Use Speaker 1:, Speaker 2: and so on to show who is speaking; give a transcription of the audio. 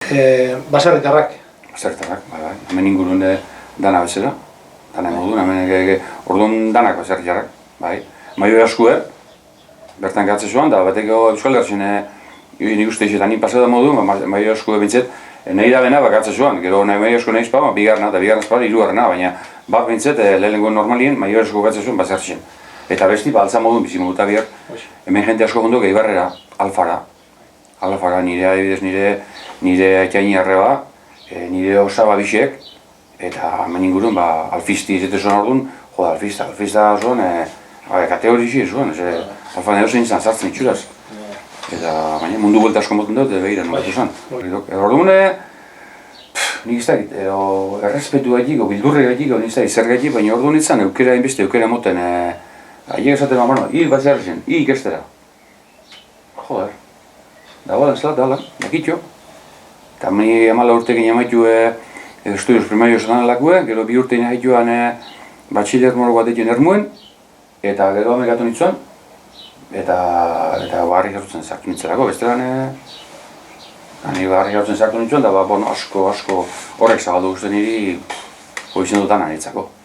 Speaker 1: Baserritarrak.
Speaker 2: Baserritarrak, bai. Hemen ingurun dana bezala. Dana modun, hemen orduan danak baserritarrak, bai. Maio askue, bertan gatze zuen, da bateko Euskal Herrien nik uste izetan nin pasada modu, maio askue bintzet, nahi da bena gatze zuen, gero maio asko nahi izpa, bigarna, eta bigarna izpa, hirugarrena, baina bat bintzet, lehenengo normalien maio asko gatze zuen baserrien. Eta besti, altza modun bizi modu eta bihar, hemen jente asko gondok Eibarrera, Alfara, nire adibidez nire aitaini arreba, nire osaba bisek, eta hemen ingurun alfisti izate zuen orduan, alfista zuen, kategorixi zuen, Alfara edo zein zan zartzen itxuraz. Eta baina mundu buelta asko moten dut, begira nolatu zen. Orduan, nik ez dakit, errespetu gaitik, bildurri gaitik, nik ez dakit, zer gaitik, baina orduan nintzen eukera inbeste, eukera moten, haiek esaten hil bat zerrezen, ikestera. Joder. Da bala, ez da, dakitxo. Eta meni 14 urtekin amaitu estudios primarios lanelakue, gero 2 urtein haituan batxiller moro bat egin ermuen, eta gero amekatu nitzuan, eta barri jartzen sartu nintzerako, bestelan ni barri jartzen sartu nitzuan, eta asko horrek zabaldu guztien niri hoizen dutan anitzako.